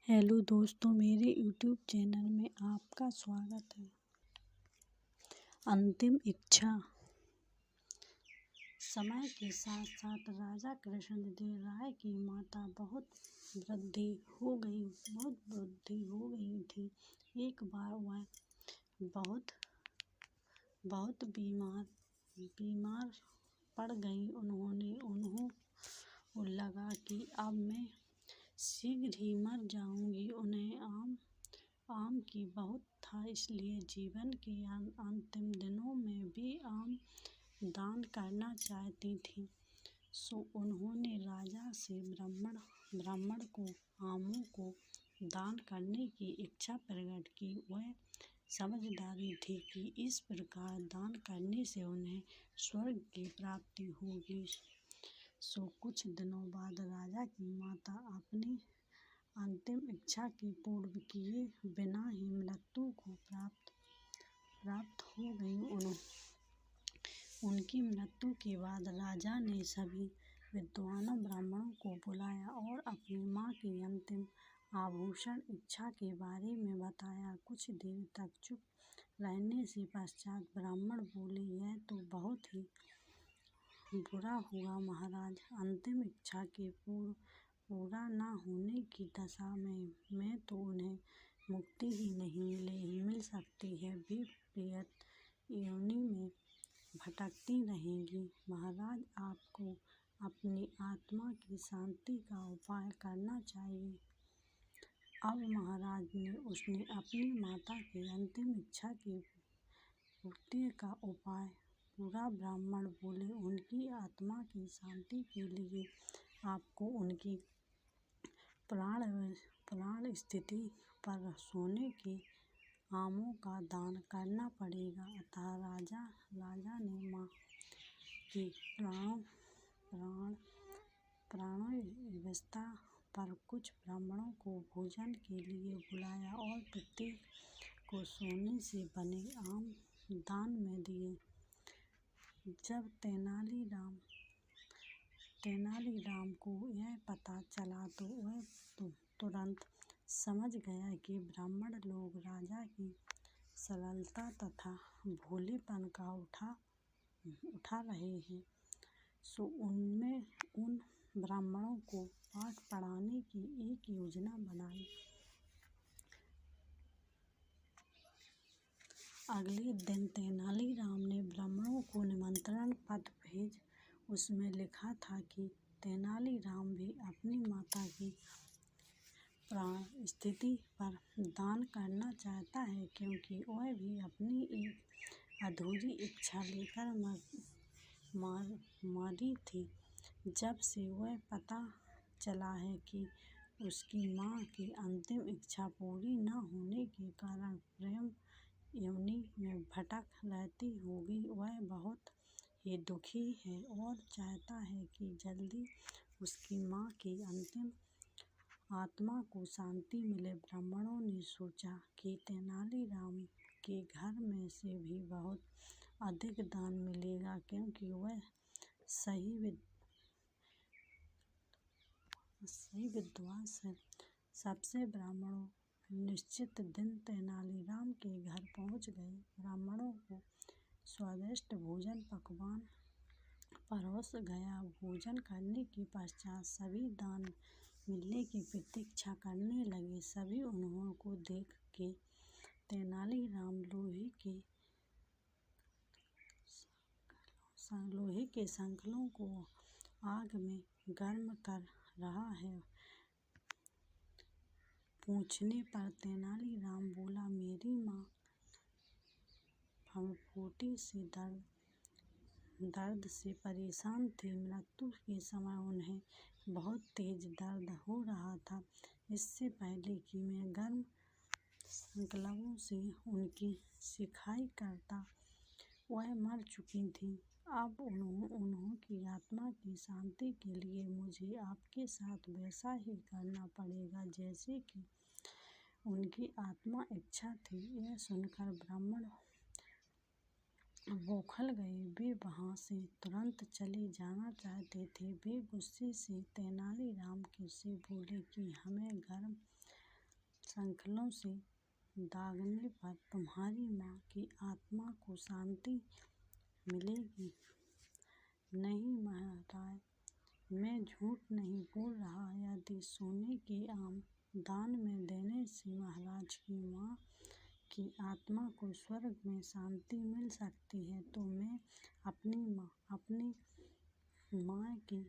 Hello दोस्तों, मेरे YouTube channel में आपका स्वागत है। अंतिम इच्छा। समय के साथ साथ राजा कृष्णदेव राय की माता बहुत वृद्धि हो गई थी। एक बार वह बहुत बीमार पड़ गई। उन्हें लगा कि अब मैं शीघ्र ही मर जाऊंगी। उन्हें आम की बहुत था, इसलिए जीवन के अंतिम दिनों में भी आम दान करना चाहती थी। सो उन्होंने राजा से ब्राह्मण को आमों को दान करने की इच्छा प्रकट की। वह समझदारी थी कि इस प्रकार दान करने से उन्हें स्वर्ग की प्राप्ति होगी। सो कुछ दिनों बाद राजा की माता अपनी अंतिम इच्छा की पूर्ति किए बिना ही मृत्यु को प्राप्त हो गई। उनकी मृत्यु के बाद राजा ने सभी विद्वान ब्राह्मणों को बुलाया और अपनी मां की अंतिम आभूषण इच्छा के बारे में बताया। कुछ देर तक चुप रहने से पश्चात ब्राह्मण बोले, यह तो बहुत ही बुरा हुआ महाराज। अंतिम इच्छा के पूरा न होने की दशा में तो उन्हें मुक्ति ही नहीं मिल सकती है। वे प्रेत योनि में भटकती रहेंगी। महाराज, आपको अपनी आत्मा की शांति का उपाय करना चाहिए। अब महाराज ने उसने अपनी माता की अंतिम इच्छा की पूर्ति का उपाय पूरा। ब्राह्मण बोले, उनकी आत्मा की शांति के लिए आपको उनकी प्राण स्थिति पर सोने के आमों का दान करना पड़ेगा। अतः राजा ने मां की प्राणावस्था पर कुछ ब्राह्मणों को भोजन के लिए बुलाया और प्रत्येक को सोने से बने आम दान में दिए। जब तेनालीराम को यह पता चला तो वह तुरंत समझ गया कि ब्राह्मण लोग राजा की सरलता तथा भोलेपन का उठा रहे हैं। सो उन ब्राह्मणों को पाठ पढ़ाने की एक योजना बनाई। अगले दिन तेनालीराम ने ब्राह्मणों को निमंत्रण पत्र भेज उसमें लिखा था कि तेनालीराम भी अपनी माता की प्राण स्थिति पर दान करना चाहता है, क्योंकि वह भी अपनी एक अधूरी इच्छा लेकर मरी थी। जब से वह पता चला है कि उसकी मां की अंतिम इच्छा पूरी न होने के कारण प्रेत योनि में भटक रहती होगी, वह बहुत ही दुखी है और चाहता है कि जल्दी उसकी मां की अंतिम आत्मा को शांति मिले। ब्राह्मणों ने सोचा कि तेनालीराम के घर में से भी बहुत अधिक दान मिलेगा, क्योंकि वह सही विद्वान है। सबसे ब्राह्मणों निश्चित दिन तेनालीराम के घर पहुंच गए। ब्राह्मणों को स्वादिष्ट भोजन पकवान परोस गया। भोजन करने के पश्चात सभी दान मिलने की प्रतीक्षा करने लगे। सभी उन्हों को देख के तेनालीराम लोहे के संकलों को आग में गर्म कर रहा है। पूछने पर तेनालीराम बोला, मेरी मां भवभूति से दर्द से परेशान थी। मृत्यु के समय उन्हें बहुत तेज दर्द हो रहा था। इससे पहले कि मैं गर्म संकलों से उनकी सिकाई करता, वह मर चुकी थी। अब उनकी आत्मा की शांति के लिए मुझे आपके साथ वैसा ही करना पड़ेगा जैसे कि उनकी आत्मा इच्छा थी। यह सुनकर ब्राह्मण बौखल गए। वे वहां से तुरंत चले जाना चाहते थे। वे गुस्से से तेनालीराम से बोले कि हमें गर्म संकलों से दागने पर तुम्हारी माँ की आत्मा को शांति मिलेगी। नहीं महाराज, मैं झूठ नहीं बोल रहा। यदि सोने के आम दान में देने से महाराज की माँ की आत्मा को स्वर्ग में शांति मिल सकती है, तो मैं अपनी माँ की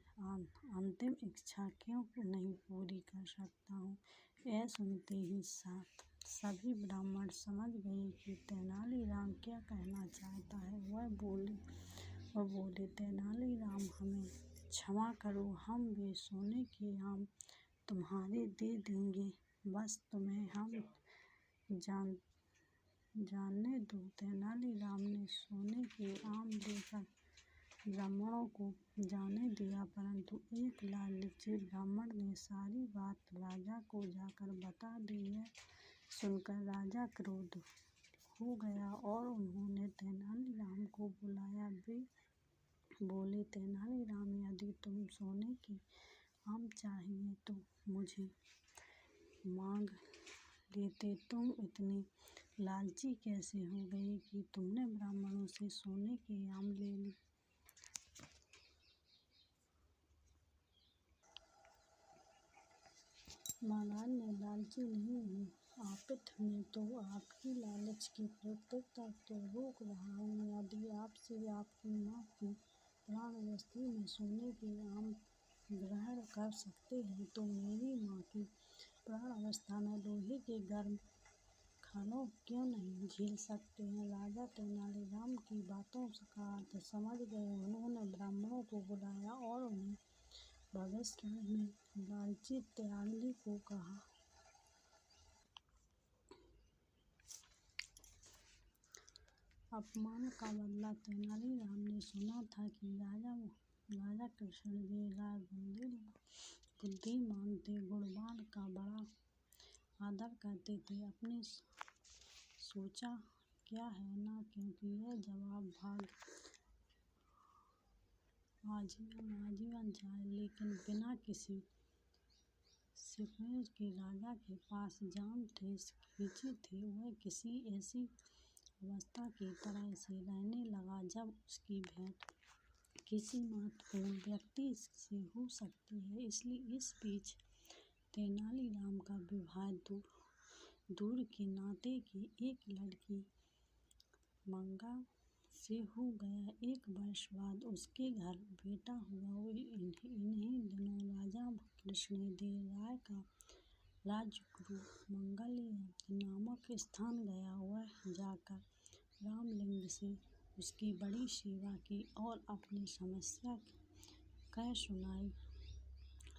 अंतिम इच्छा क्यों नहीं पूरी कर सकता हूँ। यह सुनते ही सभी ब्राह्मण समझ गए कि तेनालीराम क्या कहना चाहता है। वह बोले, तेनालीराम, हमें क्षमा करो, हम वे सोने के आम तुम्हारे दे देंगे, बस तुम्हें हम जानने दो। तेनालीराम ने सोने के आम देकर ब्राह्मणों को जाने दिया, परंतु एक लालची ब्राह्मण ने सारी बात राजा को जाकर बता दी। यह सुनकर राजा क्रोध हो गया और उन्होंने तेनालीराम को बुलाया। वे बोले, तेनालीराम, यदि तुम सोने के आम चाहिए तो मुझे मांग लेते। तुम इतने लालची कैसे हो गए कि तुमने ब्राह्मणों से सोने के आम ले लिए? महाराज, मैं लालची नहीं हूँ, आपित मैं तो आपकी लालच की प्रवृत्ति को रोक रहा हूँ। यदि आपसे आपकी माँ की प्राणावस्था में सोने के आम ग्रहण कर सकते हैं, तो मेरी माँ की प्राणावस्था में लोहे के गर्म खानों क्यों नहीं झेल सकते हैं। राजा तेनालीराम की बातों का अर्थ समझ गए। उन्होंने ब्राह्मणों को बुलाया और उन्हें भविष्य में लालची तेनाली को कहा। अपमान का बदला। तेनालीराम ने सुना था कि राजा कृष्णदेव राय बुद्धिमान थे, गुणवान का बड़ा आदर करते थे। अपने सोचा क्या है ना, क्योंकि यह जवाब भाग आजीवन जाए, लेकिन बिना किसी शिकवे के राजा के पास जान खींची थी। वह किसी ऐसी अवस्था की तरह से रहने लगा जब उसकी भेंट किसी महत्वपूर्ण व्यक्ति से हो सकती है। इसलिए इस बीच तेनालीराम का विवाह दूर के नाते की एक लड़की मंगा से हो गया। एक वर्ष बाद उसके घर बेटा हुआ। इन्हीं दिनों राजा कृष्णदेव राय का राजगुरु मंगलयज्ञ नामक स्थान गया। वह जाकर रामलिंग से उसकी बड़ी सेवा की और अपनी समस्या कह सुनाई।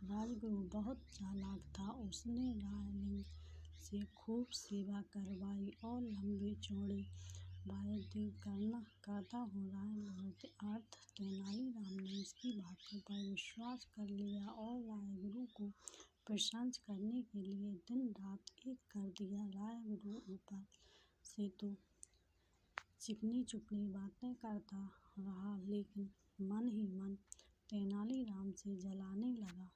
राजगुरु बहुत चालाक था। उसने रामलिंग से खूब सेवा करवाई और लंबे चौड़े वायदे करता हो रहा अर्थ तेनालीराम ने उसकी बातों पर विश्वास कर लिया और राजगुरु को प्रसन्न करने के लिए दिन रात एक कर दिया। राजगुरु ऊपर से तो चिकनी चुपड़ी बातें करता रहा, लेकिन मन ही मन तेनालीराम से जलाने लगा।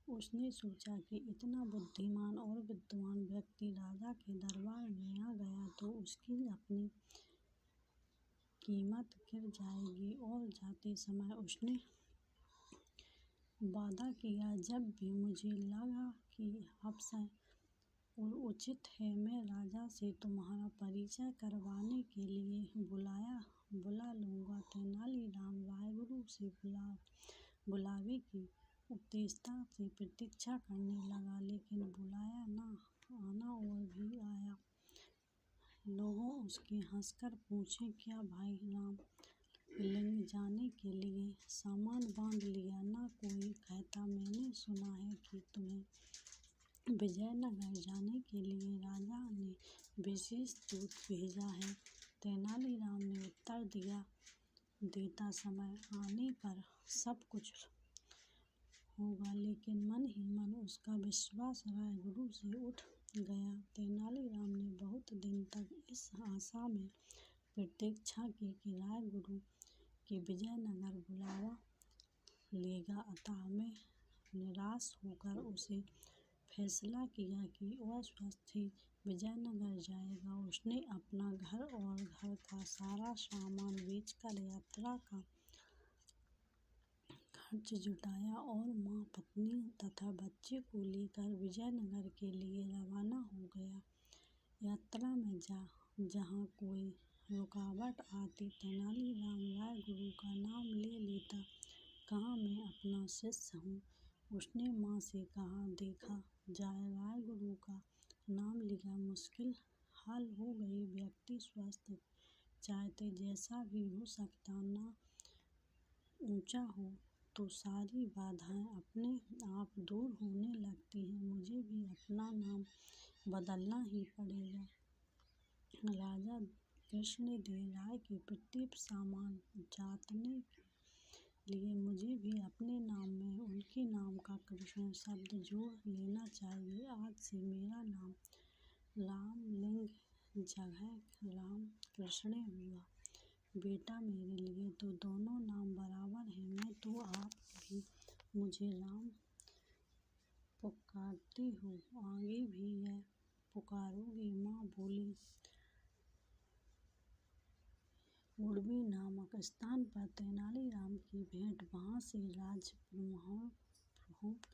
उसने सोचा कि इतना बुद्धिमान और विद्वान व्यक्ति राजा के दरबार में आ गया तो उसकी अपनी कीमत गिर जाएगी। और जाते समय उसने वादा किया, जब भी मुझे लगा कि अवसर उचित है, मैं राजा से तुम्हारा परिचय करवाने के लिए बुला लूँगा। तेनालीराम राजगुरु से बुलावे की उत्सुकता से प्रतीक्षा करने लगा, लेकिन बुलाया न आना और भी आया। लोग उसके हंसकर पूछे, क्या भाई राम लिंग जाने के लिए सामान बांध लिया? न कोई कहता, मैंने सुना है कि तुम्हें विजयनगर जाने के लिए राजा ने विशेष दूत भेजा है। तेनालीराम ने उत्तर दिया, देता समय आने पर सब कुछ होगा, लेकिन मन ही मन उसका विश्वास राजगुरु से उठ गया। तेनालीराम ने बहुत दिन तक इस आशा में प्रतीक्षा की कि राजगुरु के विजयनगर बुलावा लेगा, अतः मैं निराश होकर उसे फैसला किया कि वह स्वतः ही विजयनगर जाएगा। उसने अपना घर और घर का सारा सामान बेचकर यात्रा का खर्च जुटाया और माँ, पत्नी तथा बच्चे को लेकर विजयनगर के लिए रवाना हो गया। यात्रा में जहाँ कोई रुकावट आती, तेनालीराम रायगुरु का नाम ले लेता। कहाँ मैं अपना शिष्य हूँ, उसने माँ से कहा। देखा जाए रायगुरु का नाम लिया मुश्किल हाल हो गई। व्यक्ति स्वस्थ चाहते जैसा भी हो सकता ना ऊंचा हो तो सारी बाधाएं अपने आप दूर होने लगती हैं। मुझे भी अपना नाम बदलना ही पड़ेगा। राजा कृष्णदेव राय की पृथ्वी सामान जातने के लिए मुझे भी अपने नाम में उनके नाम का कृष्ण शब्द जोड़ लेना चाहिए। आज से मेरा नाम रामलिंग जगह राम कृष्ण हुआ। बेटा, मेरे लिए तो दोनों नाम बराबर हैं। मैं तो आप भी मुझे राम पुकारती हो, आगे भी यह पुकारोगी। माँ बोली। उड़वी नामक स्थान पर तेनालीराम की भेंट वहाँ से राजप्रमुख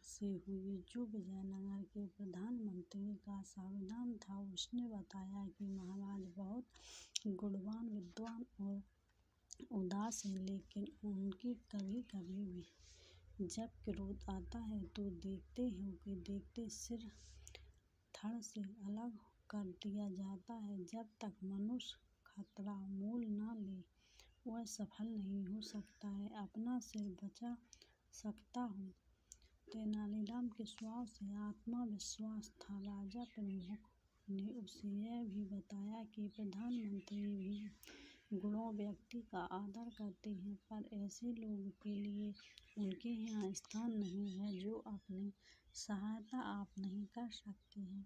से हुई, जो विजयनगर के प्रधानमंत्री का सावधान था। उसने बताया कि महाराज बहुत गुणवान, विद्वान और उदास है, लेकिन उनकी कभी कभी भी जब क्रोध आता है तो देखते हो कि देखते सिर धड़ से अलग कर दिया जाता है। जब तक मनुष्य खतरा मोल न ले वह सफल नहीं हो सकता है। अपना सिर बचा सकता हूँ। तेनालीराम के स्वभाव से आत्मविश्वास था। राजा प्रमुख ने उसे यह भी बताया कि प्रधानमंत्री भी गुणों व्यक्ति का आदर करते हैं, पर ऐसे लोगों के लिए उनके यहाँ स्थान नहीं है जो अपनी सहायता आप नहीं कर सकते हैं।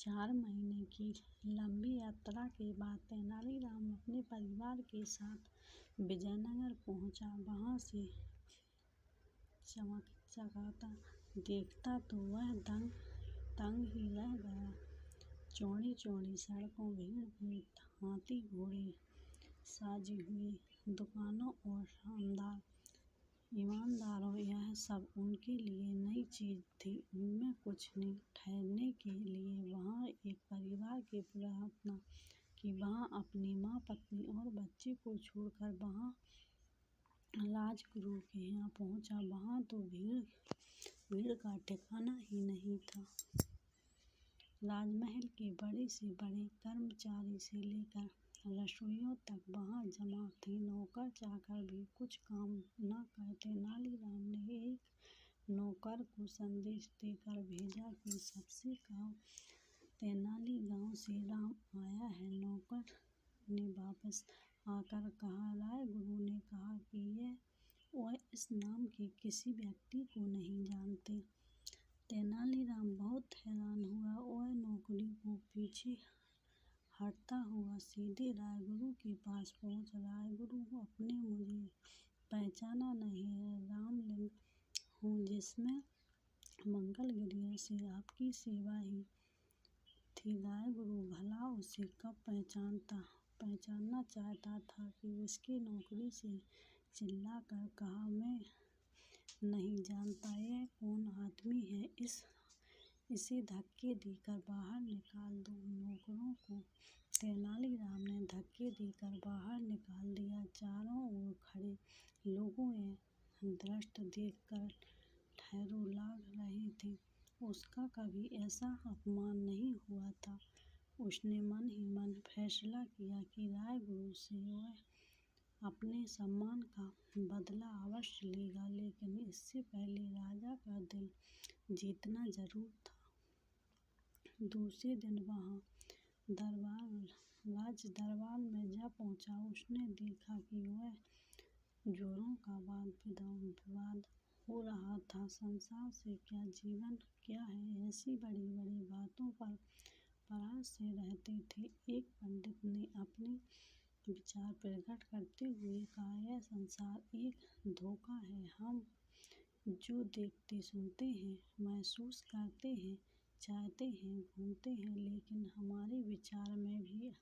4 महीने की लंबी यात्रा के बाद तेनालीराम अपने परिवार के साथ विजयनगर पहुंचा। वहां से चकचकाता देखता तो वह दंग ही रह गया। चौड़ी चौड़ी सड़कों, भीड़ भीड़, हाथी घोड़े, साजी हुई दुकानों और शानदार ईमानदारों, यह सब उनके लिए नई चीज थी। उनमें कुछ नहीं। ठहरने के लिए वहाँ एक परिवार की प्रार्थना की। वहाँ अपनी माँ, पत्नी और बच्चे को छोड़कर वहाँ राजगुरु के यहाँ पहुँचा। वहाँ तो भीड़ का ठिकाना ही नहीं था। राजमहल के बड़े से बड़े कर्मचारी से लेकर रसोइयों तक वहाँ जमा थे। नौकर चाकर भी कुछ काम न कर। तेनालीराम ने एक नौकर को संदेश देकर भेजा कि सबसे कहो तेनाली गांव से राम आया है। नौकर ने वापस आकर कहा, रायगुरु ने कहा कि वह इस नाम के किसी व्यक्ति को नहीं जानते। तेनालीराम बहुत हैरान हुआ। वह नौकरी को पीछे हटता हुआ सीधे रायगुरु के पास पहुंचा। रायगुरु, आपने मुझे पहचाना नहीं है। रामलिंग हूँ, जिसमें मंगलगिरी से आपकी सेवा ही थी। रायगुरु भला उसे कब पहचानना चाहता था कि उसकी नौकरी से चिल्लाकर कहा, मैं नहीं जानता यह कौन आदमी है, इसे धक्के देकर बाहर निकाल दो। नौकरों को तेनालीराम ने धक्के देकर बाहर निकाल दिया। चारों ओर खड़े लोगों यह दृश्य देखकर ठर्रों लग रहे थे। उसका कभी ऐसा अपमान नहीं हुआ था। उसने मन ही मन फैसला किया कि रायगुरु से वह अपने सम्मान का बदला अवश्य लेगा, लेकिन इससे पहले राजा का दिल जीतना जरूर था। दूसरे दिन वहाँ राज दरबार में जा पहुँचा। उसने देखा कि वह जोरों का वाद विवाद हो रहा था। संसार से क्या, जीवन क्या है, ऐसी बड़ी बड़ी बातों पर परार से रहते थे। एक पंडित ने अपने विचार प्रकट करते हुए कहा, यह संसार एक धोखा है। हम जो देखते सुनते हैं, महसूस करते हैं, चाहते हैं, घूमते हैं, लेकिन हमारे विचार में भी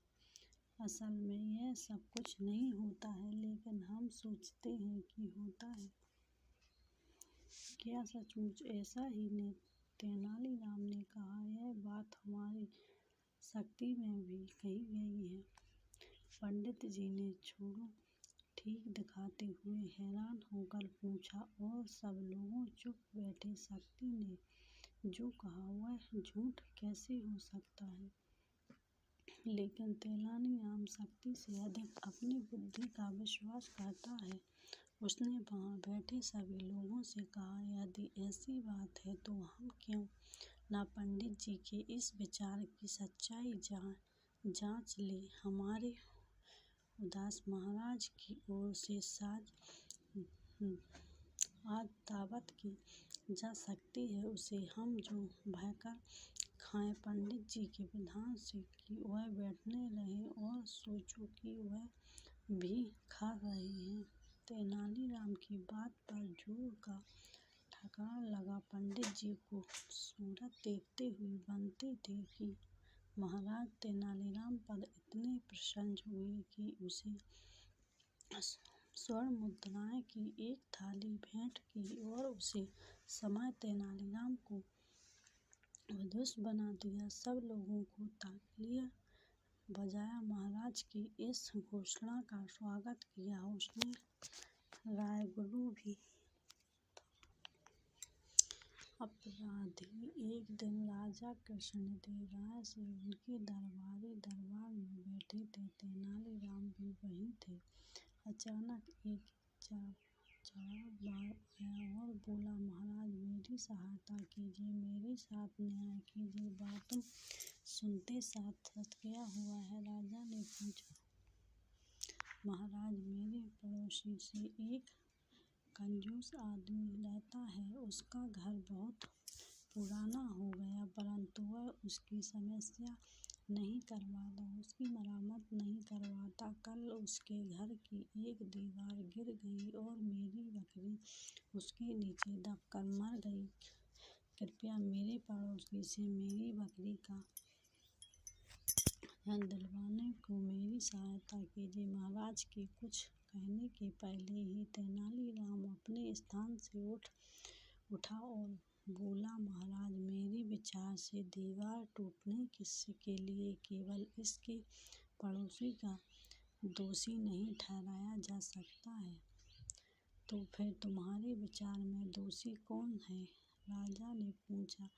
असल में यह सब कुछ नहीं होता है, लेकिन हम सोचते हैं कि होता है। क्या सचमुच ऐसा ही नहीं? तेनालीराम ने कहा, यह बात हमारी शक्ति में भी कही गई है। पंडित जी ने छोड़ो ठीक दिखाते हुए हैरान होकर पूछा, और सब लोग चुप बैठे। शक्ति ने जो कहा वह झूठ कैसे हो सकता है? लेकिन तेनालीराम शक्ति से अधिक अपनी बुद्धि का विश्वास करता है। उसने वहाँ बैठे सभी लोगों से कहा, यदि ऐसी बात है तो हम क्यों न पंडित जी के इस विचार की सच्चाई जांच लें। हमारे उदास महाराज की ओर से आज दावत की जा सकती है, उसे हम जो भयकर खाएं। पंडित जी के विधान से कि वह बैठने रहे और सोचो कि वह भी खा रहे हैं। तेनालीराम की बात पर जोर का ठकार लगा। पंडित जी को सूरत देखते हुए बनते थे कि महाराज तेनालीराम पर इतने प्रसन्न हुए कि उसे स्वर्ण मुद्राएं की एक थाली भेंट की और उसे समय तेनालीराम को विदुष बना दिया। सब लोगों को तालियां बजाया महाराज की इस घोषणा का स्वागत किया। उसने रायगुरु भी अपराधी एक दिन राजा कृष्णदेव राय से उनके दरबार में बैठे थे। तेनालीराम भी वहीं थे। अचानक एक चारवार आया और बोला, महाराज मेरी सहायता कीजिए, मेरे साथ न्याय कीजिए। बातों सुनते साथ क्या हुआ है? राजा ने पूछा। महाराज मेरे पड़ोसी से एक कंजूस आदमी रहता है। उसका घर बहुत पुराना हो गया, परंतु वह उसकी समस्या नहीं करवाता, उसकी मरम्मत नहीं करवाता। कल उसके घर की एक दीवार गिर गई और मेरी बकरी उसके नीचे दबकर मर गई। कृपया मेरे पड़ोसी से मेरी बकरी का धन दिलवाने को मेरी सहायता कीजिए। महाराज के कुछ कहने के पहले ही तेनालीराम अपने स्थान से उठा और बोला, महाराज मेरे विचार से दीवार टूटने के लिए केवल इसके पड़ोसी का दोषी नहीं ठहराया जा सकता है। तो फिर तुम्हारे विचार में दोषी कौन है? राजा ने पूछा।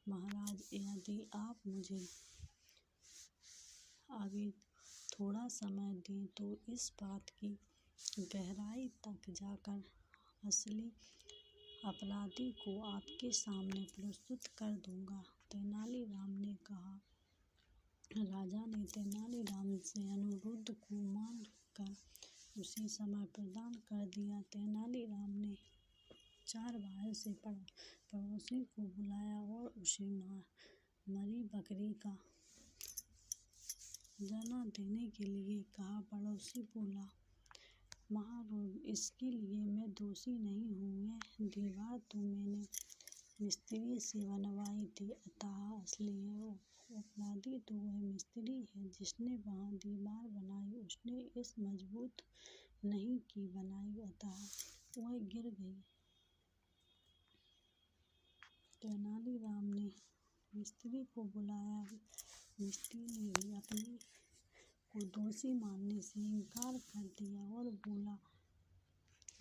महाराज यदि आप मुझे अभी थोड़ा समय दें तो इस बात की गहराई तक जाकर असली अपराधी को आपके सामने प्रस्तुत कर दूंगा, तेनालीराम ने कहा। राजा ने तेनालीराम से अनुरोध को मान कर उसे समय प्रदान कर दिया। तेनालीराम ने चारवाए से पड़ोसी को बुलाया और उसे मरी बकरी का जना देने के लिए कहा। पड़ोसी बोला, महाराज इसके लिए मैं दोषी नहीं हूँ। यह दीवार तो मैंने मिस्त्री से बनवाई थी, अतः असली अपराधी तो वह मिस्त्री है जिसने वहाँ दीवार बनाई। उसने इस मजबूत नहीं की बनाई, अतः वह गिर गई। तेनालीराम ने मिस्त्री को बुलाया। मिस्त्री ने भी अपने को दोषी मानने से इनकार कर दिया और बोला,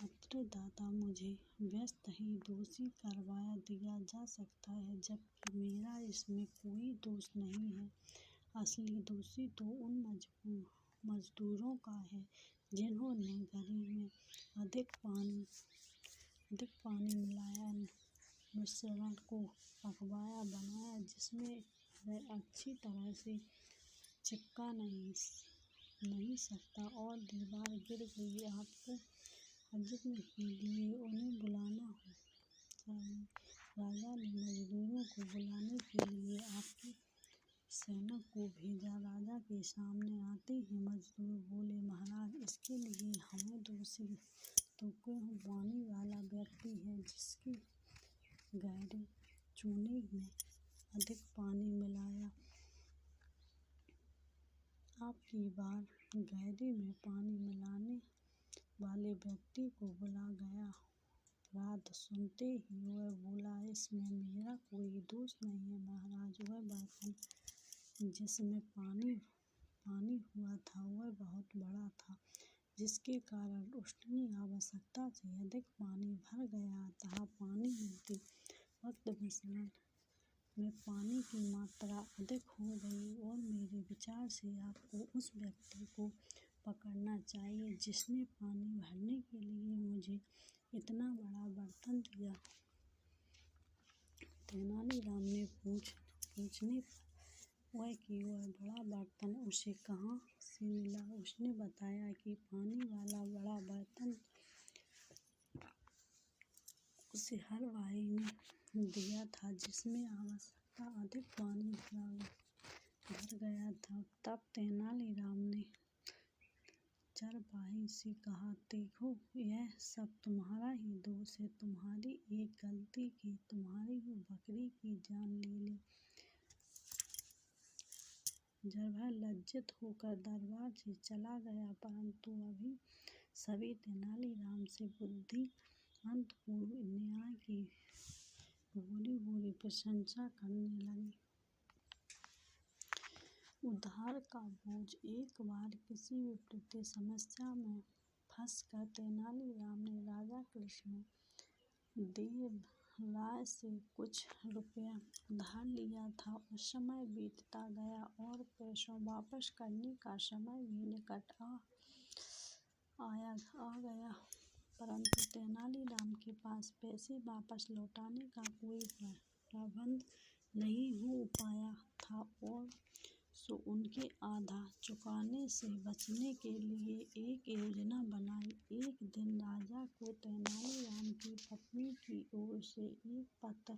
अत्रदाता मुझे व्यस्त ही दोषी करवा दिया जा सकता है, जबकि मेरा इसमें कोई दोष नहीं है। असली दोषी तो उन मजदूरों का है जिन्होंने घड़ी में अधिक पानी मिलाया, मिश्रण को पकवाया बनाया जिसमें वह अच्छी तरह से चिपका नहीं सकता और दीवार गिर गई। आपको हजम के लिए उन्हें बुलाना चाहिए। राजा ने मजदूरों को बुलाने के लिए आपकी सेना को भेजा। राजा के सामने आते ही मजदूर बोले, महाराज इसके लिए हमें दोषी तो क्यों पानी वाला व्यक्ति है जिसकी गहरे चूने में अधिक पानी मिलाया। अब की बार गहरे में पानी मिलाने वाले व्यक्ति को बुला गया। बात सुनते ही वह बोला, इसमें मेरा कोई दोष नहीं है महाराज। वह बर्तन जिसमें पानी हुआ था वह बहुत बड़ा था, जिसके कारण उसकी आवश्यकता से अधिक पानी भर गया था। पानी मिलते वक्त मिश्रण में पानी की मात्रा अधिक हो गई और मेरे विचार से आपको उस व्यक्ति को पकड़ना चाहिए जिसने पानी भरने के लिए मुझे इतना बड़ा बर्तन दिया। तेनालीराम ने पूछने पर वह बड़ा बर्तन उसे कहाँ से मिला। उसने बताया कि पानी वाला बड़ा बर्तन उसे हर भाई ने दिया था जिसमें आवश्यकता अधिक पानी भर गया था। तब तेनालीराम ने चरवाहे से कहा, देखो यह सब तुम्हारा ही दोष है। तुम्हारी एक गलती की तुम्हारी बकरी की जान ले ली। चरवाहा लज्जित होकर दरबार से चला गया, परंतु अभी सभी तेनालीराम से बुद्धिमंत न्याय की भली प्रशंसा करने लगे। उधार का बोझ। एक बार किसी विपरीत समस्या में फंसकर तेनालीराम ने राजा कृष्ण देव राय से कुछ रुपया उधार लिया था। उस समय बीतता गया और पैसों वापस करने का समय भी निकट आ गया, परंतु तेनालीराम के पास पैसे वापस लौटाने का कोई प्रबंध नहीं हो पाया था और सो उनके आधा चुकाने से बचने के लिए एक योजना बनाई। एक दिन राजा को तेनालीराम की पत्नी की ओर से एक पत्र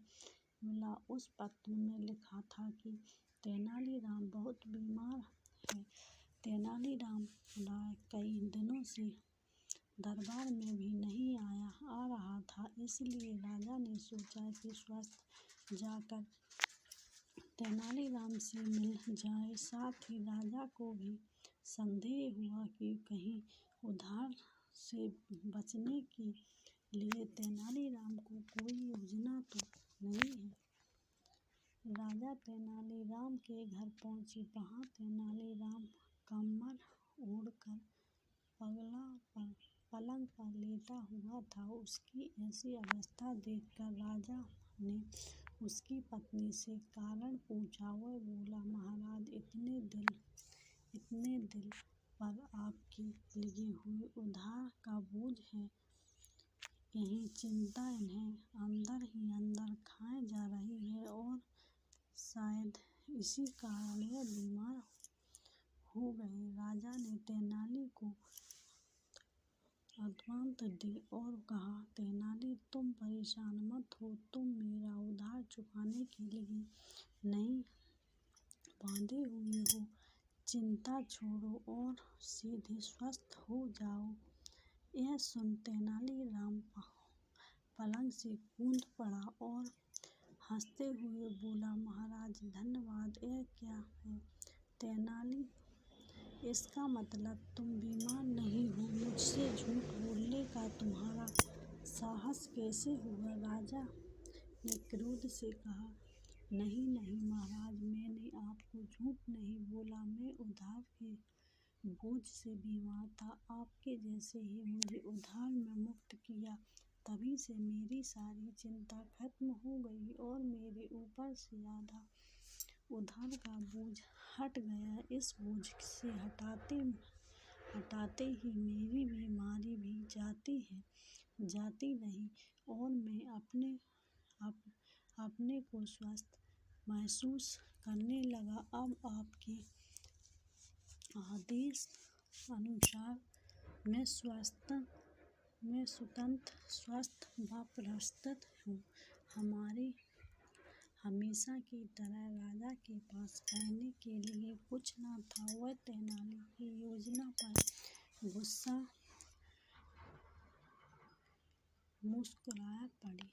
मिला। उस पत्र में लिखा था कि तेनालीराम बहुत बीमार है। तेनालीराम राय कई दिनों से दरबार में भी नहीं आ रहा था, इसलिए राजा ने सोचा कि स्वतः जाकर तेनालीराम से मिल जाए। साथ ही राजा को भी संदेह हुआ कि कहीं उधार से बचने के लिए तेनालीराम को कोई योजना तो नहीं है। राजा तेनालीराम के घर पहुंचे। वहां तेनालीराम कम्बल ओढ़कर पलंग पर लेटा हुआ था। उसकी ऐसी अवस्था देखकर राजा ने उसकी पत्नी से कारण पूछा। वह बोला, महाराज इतने दिल पर आपके लिए हुए उधार का बोझ है। यही चिंता इन्हें अंदर ही अंदर खाए जा रही है और शायद इसी कारण यह बीमार हो गए। राजा ने तेनाली को सांत्वना दी और कहा, तेनाली तुम परेशान मत हो, तुम मेरा उधार चुकाने के लिए नहीं बांधे हुए हो। चिंता छोड़ो और सीधे स्वस्थ हो जाओ। यह सुन तेनालीराम पलंग से कूद पड़ा और हंसते हुए बोला, महाराज धन्यवाद। यह क्या है तेनाली, इसका मतलब तुम बीमार नहीं हो। मुझसे झूठ बोलने का तुम्हारा साहस कैसे हुआ। राजा ने क्रोध से कहा, नहीं महाराज, मैंने आपको झूठ नहीं बोला। मैं उधार के बोझ से बीमार था। आपके जैसे ही मुझे उधार में मुक्त किया, तभी से मेरी सारी चिंता खत्म हो गई और मेरे ऊपर से आधा उधार का बोझ हट गया। इस बोझ से हटाते ही मेरी बीमारी भी जाती रही और मैं अपने को स्वस्थ महसूस करने लगा। अब आपके आदेश अनुसार मैं स्वतंत्र, स्वस्थ व प्रस्তুत हूँ। हमेशा की तरह राजा के पास कहने के लिए कुछ न था। वह तेनाली की योजना पर गुस्सा मुस्कुरा पड़ी।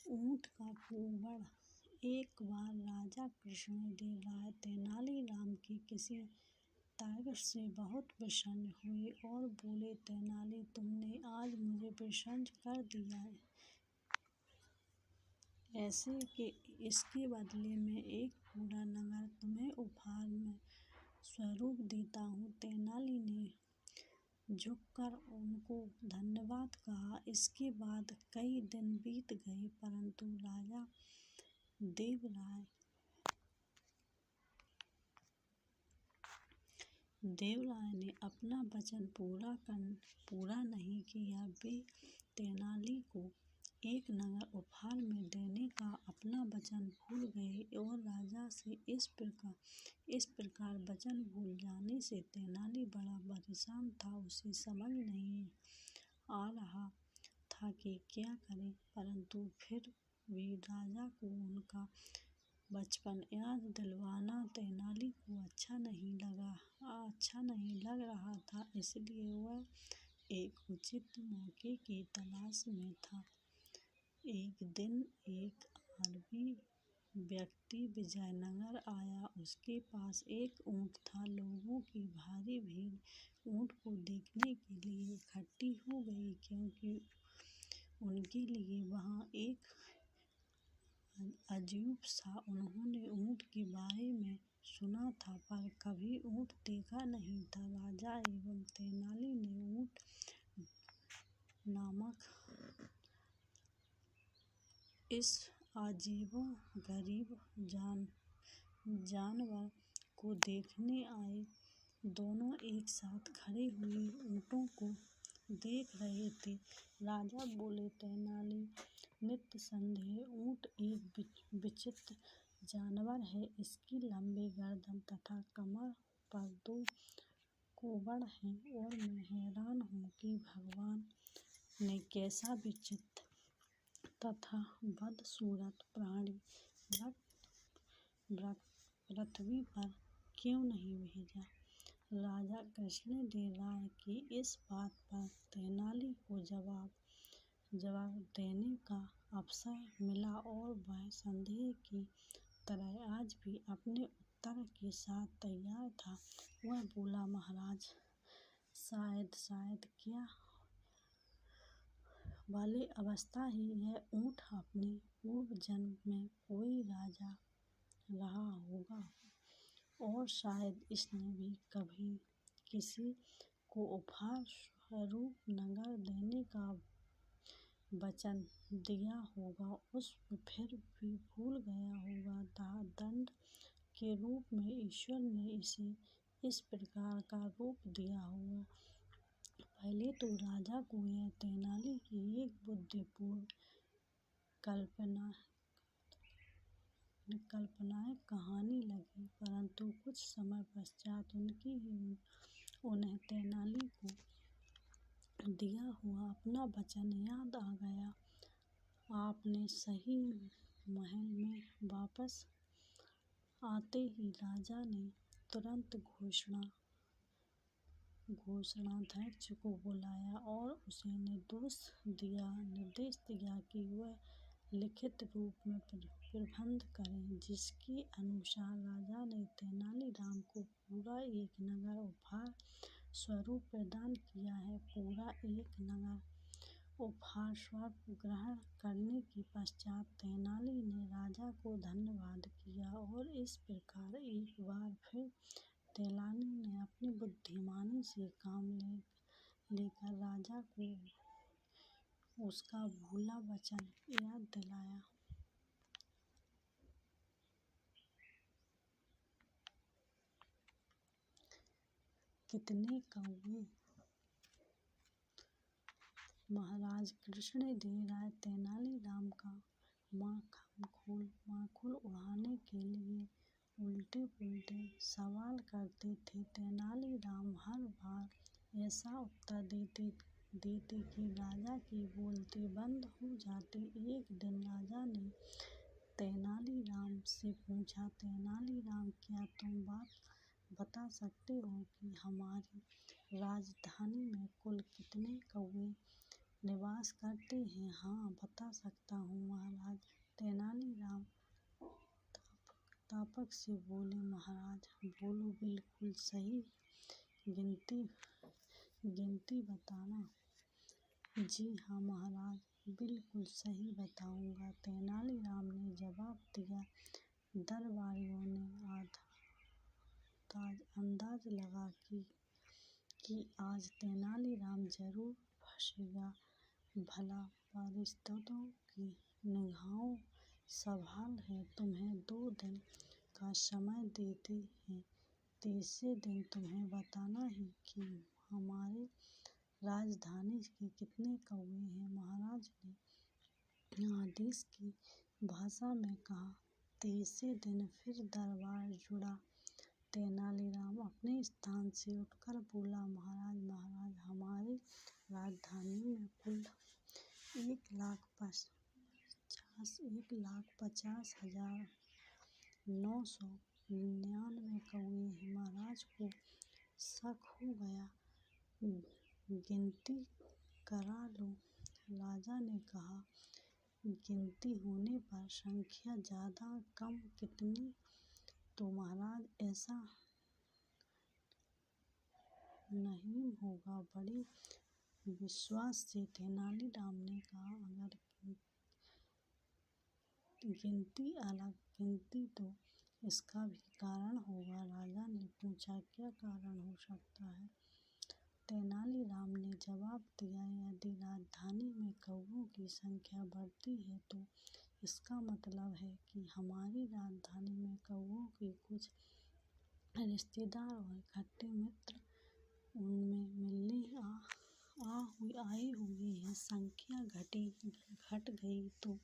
ऊंट का कुंवड़। एक बार राजा कृष्णदेव राय तेनालीराम के किसी तर्क से बहुत प्रसन्न हुए और बोले, तेनाली, तुमने आज मुझे प्रसन्न कर दिया है। ऐसे कि इसके बदले में एक पूरा नगर तुम्हें उपहार में स्वरूप देता हूँ। तेनाली ने झुककर उनको धन्यवाद कहा। इसके बाद कई दिन बीत गए, परंतु राजा देवराय ने अपना वचन पूरा नहीं किया। वे तेनाली को एक नगर उपहार में देने का अपना वचन भूल गए और राजा से इस प्रकार वचन भूल जाने से तेनाली बड़ा परेशान था। उसे समझ नहीं आ रहा था कि क्या करे, परंतु फिर भी राजा को उनका बचपन याद दिलवाना तेनाली को अच्छा नहीं लग रहा था, इसलिए वह एक उचित मौके की तलाश में था। एक दिन एक अरबी व्यक्ति विजयनगर आया। उसके पास एक ऊंट था। लोगों की भारी भीड़ ऊंट को देखने के लिए इकट्ठी हो गई, क्योंकि उनके लिए वहाँ एक अजूब सा। उन्होंने ऊंट के बारे में सुना था, पर कभी ऊंट देखा नहीं था। राजा एवं तेनाली ने ऊंट नामक इस अजीबोगरीब जानवर को देखने आए। दोनों एक साथ खड़े हुए ऊँटों को देख रहे थे। राजा बोले, तेनाली, निस्संदेह ऊँट एक विचित्र जानवर है। इसकी लंबी गर्दन तथा कमर पर दो कुंवड़ हैं और मैं हैरान हूँ कि भगवान ने कैसा विचित्र तथा बदसूरत प्राणी पृथ्वी पर क्यों नहीं भेजा। राजा कृष्णदेव राय की इस बात पर तेनाली को जवाब देने का अवसर मिला और वह संदेह की तरह आज भी अपने उत्तर के साथ तैयार था। वह बोला, महाराज, शायद क्या वाली अवस्था ही यह ऊँट अपने पूर्व जन्म में कोई राजा रहा होगा और शायद इसने भी कभी किसी को उपहार स्वरूप नगर देने का वचन दिया होगा। उसे फिर भी भूल गया होगा। दंड के रूप में ईश्वर ने इसे इस प्रकार का रूप दिया होगा। पहले तो राजा को यह तेनाली की एक बुद्धिपूर्ण काल्पनिक कहानी लगी, परंतु कुछ समय पश्चात उन्हें तेनाली को दिया हुआ अपना वचन याद आ गया। अपने सही महल में वापस आते ही राजा ने तुरंत घोषणाध्यक्ष को बुलाया और उसे निर्देश दिया कि वह लिखित रूप में प्रबंध करे, जिसके अनुसार राजा ने तेनालीराम को पूरा एक नगर उपहार स्वरूप प्रदान किया है। पूरा एक नगर उपहार स्वरूप ग्रहण करने के पश्चात तेनाली ने राजा को धन्यवाद किया और इस प्रकार एक बार फिर तेनाली ने अपनी बुद्धिमानी से काम लेकर राजा को उसका भूला वचन याद दिलाया। कितने कौवे। महाराज कृष्णदेव राय तेनालीराम का माखूल उड़ाने के लिए उल्टे-पुल्टे सवाल करते थे। तेनालीराम हर बार ऐसा उत्तर देते कि राजा के बोलते बंद हो जाते। एक दिन राजा ने तेनालीराम से पूछा, तेनालीराम, क्या तुम बात बता सकते हो कि हमारी राजधानी में कुल कितने कौवे निवास करते हैं? हाँ, बता सकता हूँ महाराज। तेनालीराम तापक से बोले। महाराज बोलो, बिल्कुल सही गिनती बताना। जी हाँ महाराज, बिल्कुल सही बताऊंगा, तेनालीराम ने जवाब दिया। दरबारियों ने अंदाज लगा कि आज तेनालीराम जरूर फंसेगा। भला परिस्थितियों की निगाहों सवाल है। तुम्हें 2 दिन का समय देते हैं। तीसरे दिन तुम्हें बताना है कि हमारे राजधानी के कितने कौवे हैं। महाराज ने आदेश की भाषा में कहा। तीसरे दिन फिर दरबार जुड़ा। तेनालीराम अपने स्थान से उठकर बोला, महाराज, हमारे राजधानी में कुल 1,50,999 कौवे हैं। महाराज को शक हो गया। गिनती करा लो। राजा ने कहा। गिनती होने पर संख्या ज्यादा कम कितनी? तो महाराज ऐसा नहीं होगा। बड़े विश्वास से तेनालीराम ने कहा, अगर गिनती तो इसका भी कारण होगा। राजा ने पूछा, क्या कारण हो सकता है? तेनालीराम ने जवाब दिया, यदि राजधानी में कौवों की संख्या बढ़ती है तो इसका मतलब है कि हमारी राजधानी में कौवों के कुछ रिश्तेदार और खट्टे मित्र उनमें मिलने आए हुए हैं। संख्या घट गई तो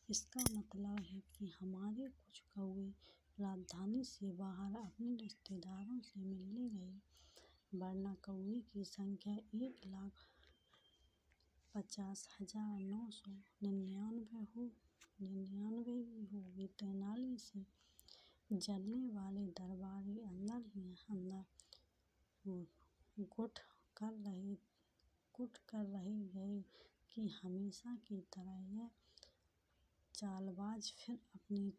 इसका मतलब है कि हमारे कुछ कौवे राजधानी से बाहर अपने रिश्तेदारों से मिलने गए, वरना कौवे की संख्या 1,50,999 ही होगी। तेनाली से जलने वाले दरबारी अंदर ही अंदर गुट कर रह गए कि हमेशा की तरह यह चालबाज फिर अपनी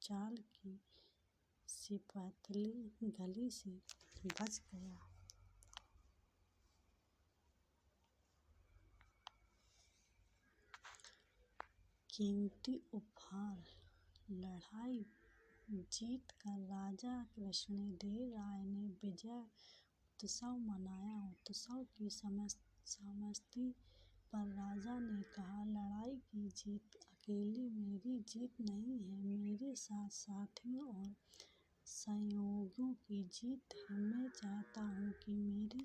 चाल की सिपतली गली से बच गया। कीमती उपहार। लड़ाई जीत कर राजा कृष्णदेव राय ने विजय उत्सव मनाया। उत्सव की समाप्ति पर राजा ने कहा, लड़ाई की जीत अकेली मेरी जीत नहीं है, मेरे साथ साथियों और सहयोगियों की जीत है। मैं चाहता हूँ कि मेरे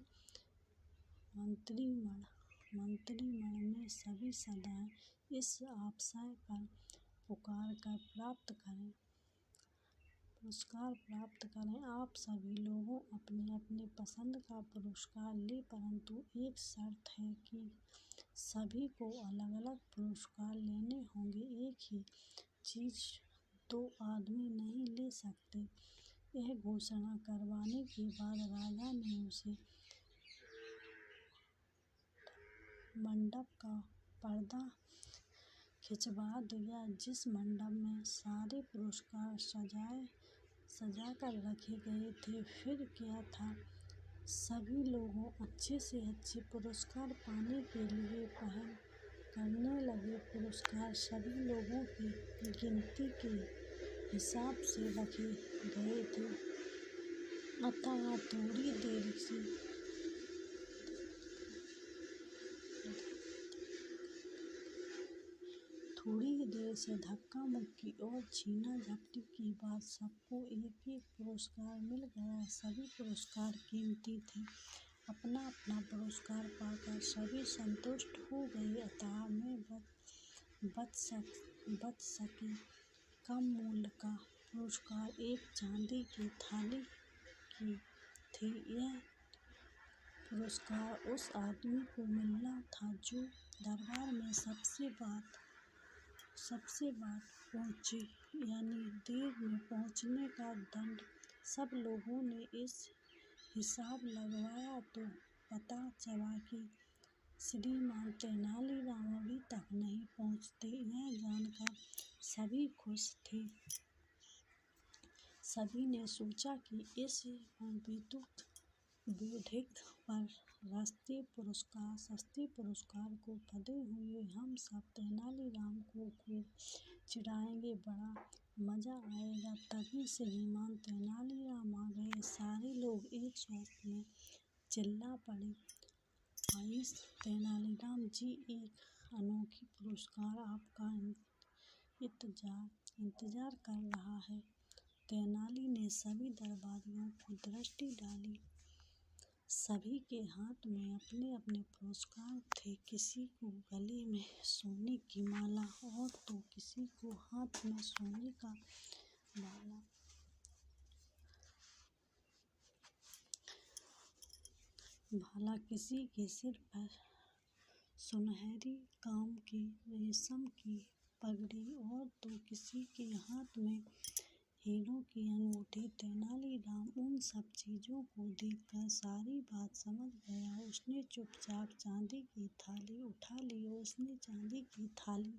मंत्रिमंडल में सभी सदस्य इस अवसर पर पुरस्कार प्राप्त करें। आप सभी लोग अपनी अपनी पसंद का पुरस्कार लें, परंतु एक शर्त है कि सभी को अलग अलग पुरस्कार लेने होंगे। एक ही चीज 2 आदमी नहीं ले सकते। यह घोषणा करवाने के बाद राजा ने उसे मंडप का पर्दा खिंचवा दिया, जिस मंडप में सारे पुरस्कार सजा कर रखे गए थे। फिर क्या था, सभी लोग अच्छे से अच्छे पुरस्कार पाने के लिए पहल करने लगे। पुरस्कार सभी लोगों की गिनती के हिसाब से रखे गए थे, अतः थोड़ी ही देर से धक्का मुक्की और छीना झपटी के बाद सबको एक एक पुरस्कार मिल गया। सभी पुरस्कार कीमती थे। अपना अपना पुरस्कार पाकर सभी संतुष्ट हो गए, अतः मैं बच सके। कम मूल्य का पुरस्कार एक चांदी की थाली की थी। यह पुरस्कार उस आदमी को मिलना था जो दरबार में सबसे बात पहुँचे, यानी देर में पहुँचने का दंड सब लोगों ने इस हिसाब लगवाया तो पता चला कि श्रीमान तेनालीराम अभी तक नहीं पहुँचते। यह जानकर सभी खुश थे। सभी ने सोचा कि इस विद्युत बौद्धिक पर सस्ते पुरस्कार को पदे हुए हम सब तेनालीराम को खूब चिढ़ाएंगे, बड़ा मजा आएगा। तभी श्रीमान तेनालीराम आ गए। सारे लोग एक साथ में चिल्ला पड़े, आइए तेनालीराम जी, एक अनोखा पुरस्कार आपका इंतजार कर रहा है। तेनाली ने सभी दरबारियों को दृष्टि डाली। सभी के हाथ में अपने अपने पुरस्कार थे। किसी को गले में सोने की माला और तो किसी को हाथ में सोने का भाला, किसी के सिर पर सुनहरी काम की रेशम की पगड़ी और तो किसी के हाथ में हीरों की अंगूठी। तेनालीराम उन सब चीजों को देखकर सारी बात समझ गया। उसने चुपचाप चांदी की थाली उठा ली। उसने चांदी की थाली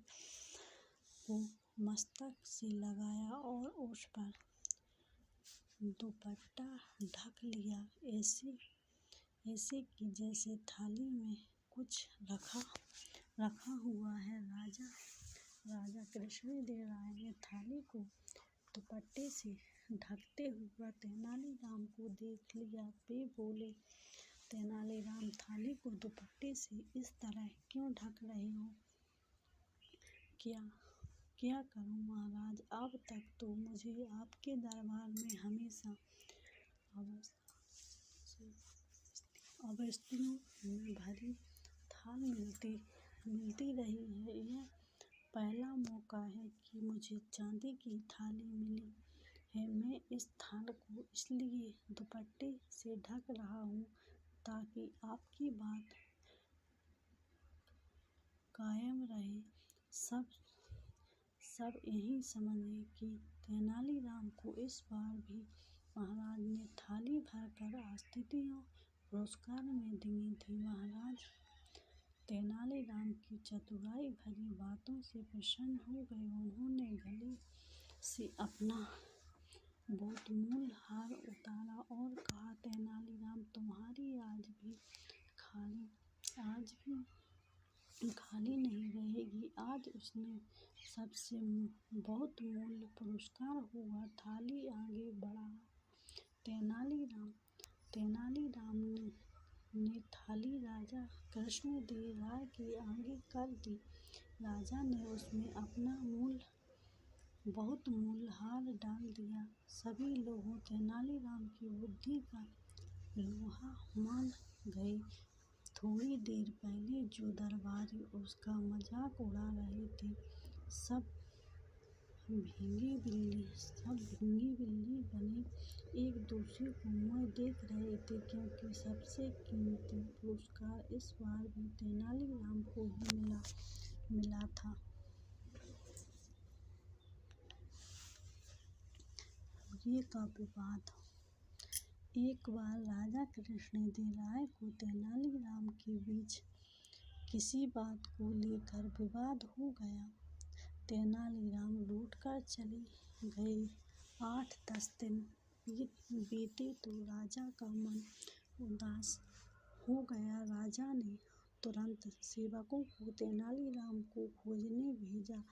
को मस्तक से लगाया और उस पर दुपट्टा ढक लिया, ऐसे कि जैसे थाली में कुछ रखा हुआ है। राजा कृष्णदेव राय ने थाली को दुपट्टे से ढकते हुए तेनालीराम को देख लिया। वे बोले, तेनालीराम, थाली को दुपट्टे से इस तरह क्यों ढक रहे हो? क्या करूं महाराज, अब तक तो मुझे आपके दरबार में हमेशा अवस्थियों में भरी थाल मिलती रही है। यह पहला मौका है कि मुझे चांदी की थाली मिली है। मैं इस थाल को इसलिए दुपट्टे से ढक रहा हूँ ताकि आपकी बात कायम रहे। सब यही समझे कि तेनालीराम को इस बार भी महाराज ने थाली भरकर अतिथियों पुरस्कार में दिए थे। महाराज तेनालीराम की चतुराई भरी बातों से प्रसन्न हो गए। उन्होंने गले से अपना बहुमूल्य हार उतारा और कहा, तेनालीराम, तुम्हारी आज भी खाली नहीं रहेगी। आज उसने सबसे बहुत मूल्य पुरस्कार हुआ। थाली आगे बढ़ा। तेनालीराम ने थाली राजा कृष्णदेव राय के आगे कर दी। राजा ने उसमें अपना बहुत मूल्य हार डाल दिया। सभी लोग तेनालीराम की बुद्धि का लोहा मान गए। थोड़ी देर पहले जो दरबारी उसका मजाक उड़ा रहे थे, सब भीगी बिल्ली बने एक दूसरे को मुँह देख रहे थे, क्योंकि सबसे कीमती पुरस्कार इस बार भी तेनालीराम को ही मिला था। ये का विवाद। एक बार राजा कृष्णदेव राय को तेनालीराम के बीच किसी बात को लेकर विवाद हो गया। तेनालीराम लौटकर चले गए। 8-10 दिन बीते तो राजा का मन उदास हो गया। राजा ने तुरंत सेवकों को तेनालीराम को खोजने भेजा।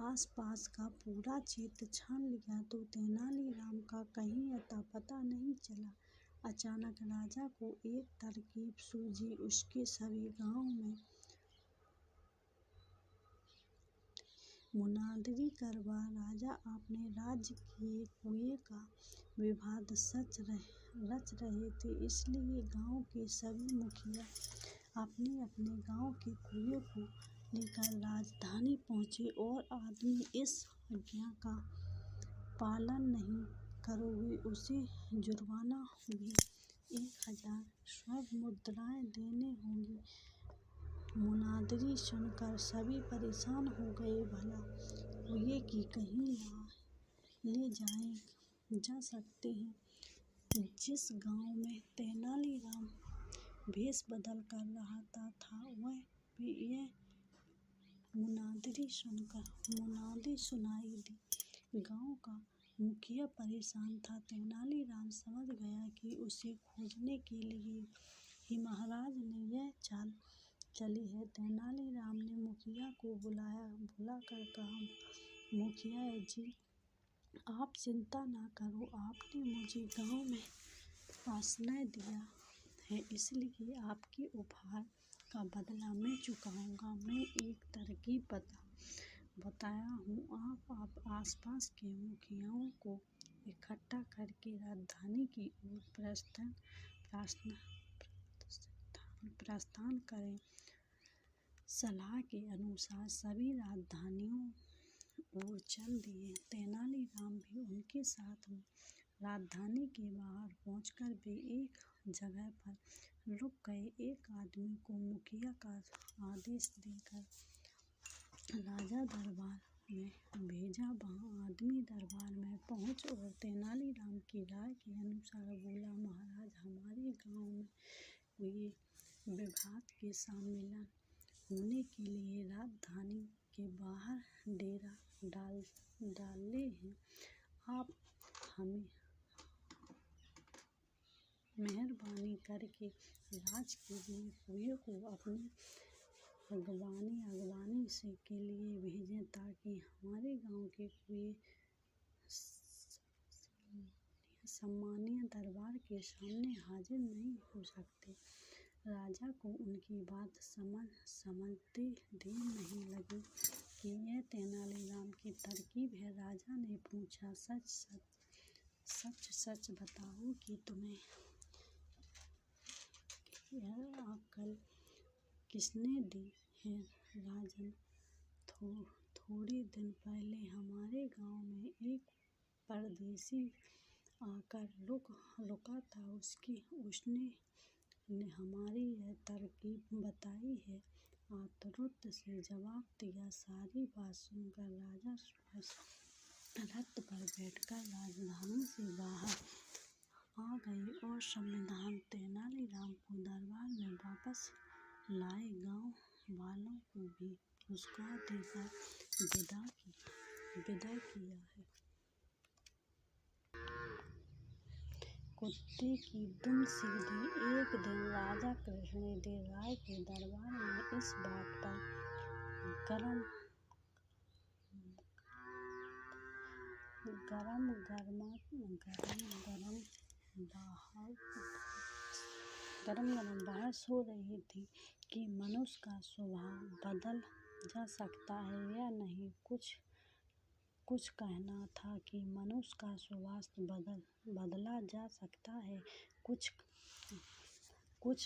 आसपास का पूरा क्षेत्र छान लिया तो तेनालीराम का कहीं अता पता नहीं चला। अचानक राजा को एक तरकीब सूझी। उसके सभी गांव में मुनादिरी करवा राजा अपने राज्य के कुएं का विवाद रच रहे थे। इसलिए गांव के सभी मुखिया अपने अपने गांव के कुएं को लेकर राजधानी पहुंचे और आदमी इस आज्ञा का पालन नहीं करोगे उसे जुर्माना भी 1000 स्वर्ण मुद्राएं देने होंगी। मुनादिरी सुनकर सभी परेशान हो गए। भला कुएं की कहीं ले जाएं जा सकते हैं। जिस गांव में तेनालीराम भेष बदल कर रहता था, वह यह मुनादी सुनाई दी। गांव का मुखिया परेशान था। तेनालीराम समझ गया कि उसे खोजने के लिए ही महाराज ने यह चाल चली है। तेनालीराम ने मुखिया को बुलाकर कहा, मुखिया जी, आप चिंता न करो, आपने मुझे गांव में आश्रय दिया है, इसलिए आपके उपहार का बदला मैं चुकाऊंगा। मैं एक तरकीब बताया हूँ। आप आसपास के मुखियाओं को इकट्ठा करके राजधानी की ओर प्रस्थान करें। सलाह के अनुसार सभी राजधानियों ओर चल दिए। तेनालीराम भी उनके साथ राजधानी के बाहर पहुंचकर वे एक जगह पर रुक गए। एक आदमी को मुखिया का आदेश देकर राजा दरबार में भेजा। वह आदमी दरबार में पहुंच और तेनालीराम की राय के अनुसार बोला, महाराज, हमारे गांव में हुए विवाद के सम्मेलन होने के लिए राजधानी के बाहर डेरा डाले हैं। आप हमें मेहरबानी करके राज कीजिए, कुएं को अपनी अगवानी से के लिए भेजें, ताकि हमारे गांव के कुएं सम्मानीय दरबार के सामने हाजिर नहीं हो सकते। राजा को उनकी बात समझते देर नहीं लगी कि यह तेनालीराम की तरकीब है। राजा ने पूछा, सच बताओ कि तुम्हें यह अक्ल किसने दी है? राजन, थोड़े दिन पहले हमारे गांव में एक परदेसी आकर रुका था। उसने हमारी यह तरकीब बताई है। आतुरता से जवाब दिया। सारी बात सुनकर राजा रथ पर बैठकर राजधानी से बाहर आ गए और सावधान तेनालीराम को दरबार में वापस लाए। गांव वालों को भी पुरस्कार देकर विदा किया है। कुत्ते की दुम सीधी। एक दिन राजा कृष्णदेव राय के दरबार में इस बात पर गरम बहस हो रही थी कि मनुष्य का स्वभाव बदल जा सकता है या नहीं। कुछ कहना था कि मनुष्य का स्वभाव बदला जा सकता है। कुछ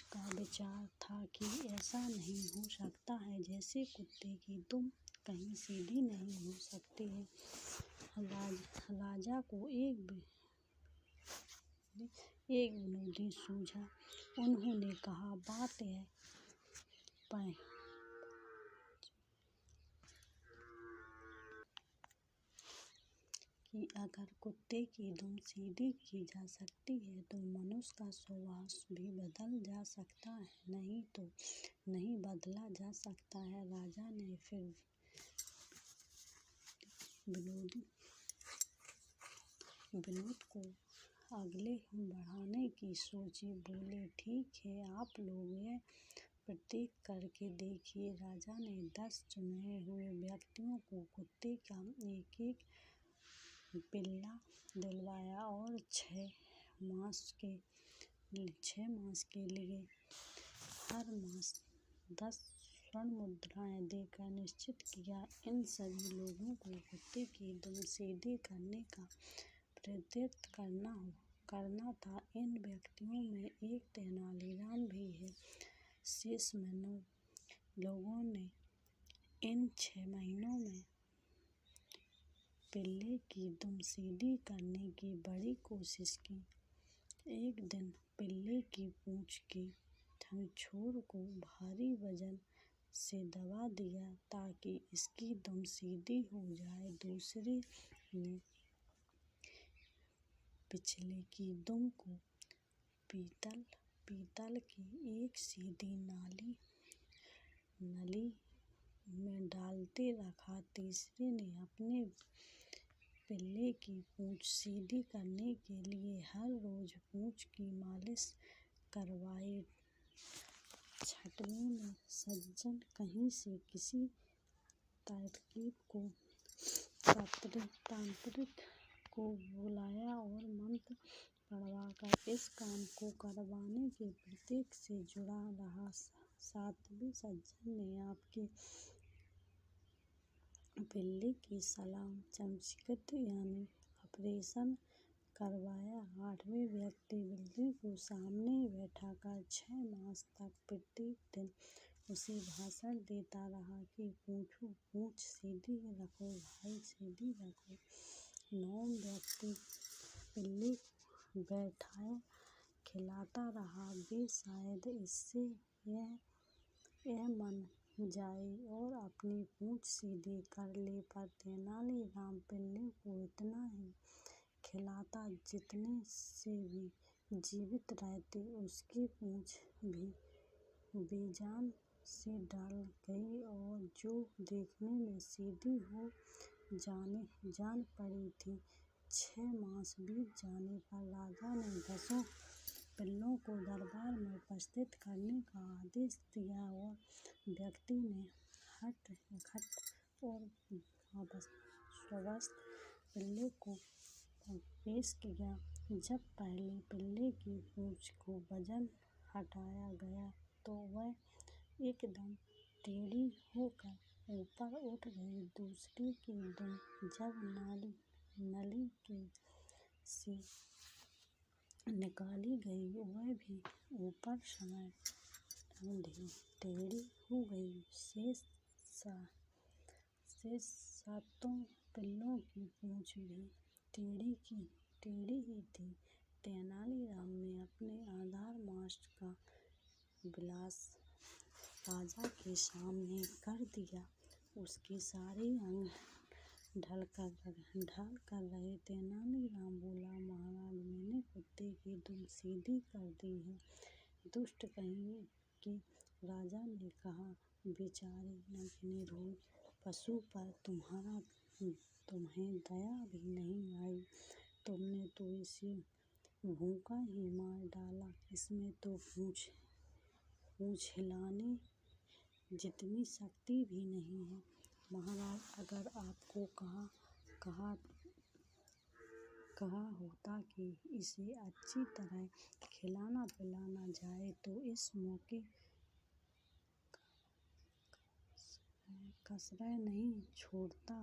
का विचार था कि ऐसा नहीं हो सकता है, जैसे कुत्ते की दुम कहीं सीधी नहीं हो सकती है। राजा को एक बुद्धि सूझा। उन्होंने कहा, बात यह कि अगर कुत्ते की दुम सीधी की जा सकती है तो मनुष्य का स्वभाव भी बदल जा सकता है, नहीं तो नहीं बदला जा सकता है। राजा ने फिर विनोद को अगले बढ़ाने की सोची। बोले, ठीक है, आप लोग यह प्रतीक करके देखिए। राजा ने 10 चुने हुए व्यक्तियों को कुत्ते का एक पिल्ला दिलवाया और 6 मास के लिए हर मास 10 स्वर्ण मुद्राएं देकर निश्चित किया। इन सभी लोगों को कुत्ते की दुम सीधी करने का प्रयत्न करना था। इन व्यक्तियों में एक तेनालीराम भी है। शेष 9 लोगों ने इन 6 महीनों में पिल्ले की दुम सीधी करने की बड़ी कोशिश की। एक दिन पिल्ले की पूंछ के छोर को भारी वजन से दबा दिया ताकि इसकी दुम सीधी हो जाए। दूसरे ने पिछले की दुम को पीतल की एक सीधी नली में डालते रखा। तीसरे ने अपने पिल्ले की पूँछ सीधी करने के लिए हर रोज पूँछ की मालिश करवाई। छठवें ने सज्जन कहीं से किसी तांत्रिक को बुलाया और मंत्र पढ़वाकर इस काम को करवाने के प्रतीक से जुड़ा रहा। सातवें सज्जन ने आपके पिल्ले की सलाम चमत्कृत यानी ऑपरेशन करवाया। आठवें व्यक्ति बिल्ली को सामने बैठाकर 6 मास तक प्रत्येक दिन उसे भाषण देता रहा कि पूँछ सीधी रखो भाई, सीधी रखो। 9वां व्यक्ति पिल्ले को बैठाए खिलाता रहा। वे शायद इससे यह मान जाए और अपनी पूँछ सीधी कर ले, पर तेनालीराम पिल्ले को इतना ही खिलाता जितने से भी जीवित रहते उसकी पूँछ भी बेजान से ढल गई और जो देखने में सीधी हो जान पड़ी थी। 6 मास बीत जाने पर राजा ने 10 पिल्लों को दरबार में उपस्थित करने का आदेश दिया और व्यक्ति ने हठ और स्वस्थ पिल्ले को पेश किया। जब पहले पिल्ले की पूँछ को वजन हटाया गया तो वह एकदम टेढ़ी होकर ऊपर उठ गई। दूसरे की दुम जब नली से निकाली गई वह भी ऊपर समय टेढ़ी हो गई। शेष 7 पिल्लों की पूँछ भी टेढ़ी ही थी। तेनालीराम ने अपने आधार मास्ट का विलास राजा के सामने कर दिया। उसके सारे अंग ढल कर रहे। तेनालीराम बोला, महाराज, मैंने कुत्ते की दुम सीधी कर दी है। दुष्ट कहीं के राजा ने कहा, बेचारे निरोग पशु पर तुम्हें दया भी नहीं आई। तुमने तो इसे भूखा ही मार डाला। इसमें तो पूँछ हिलाने जितनी शक्ति भी नहीं है। महाराज, अगर आपको कहा होता कि इसे अच्छी तरह खिलाना पिलाना जाए तो इस मौके कसर नहीं छोड़ता,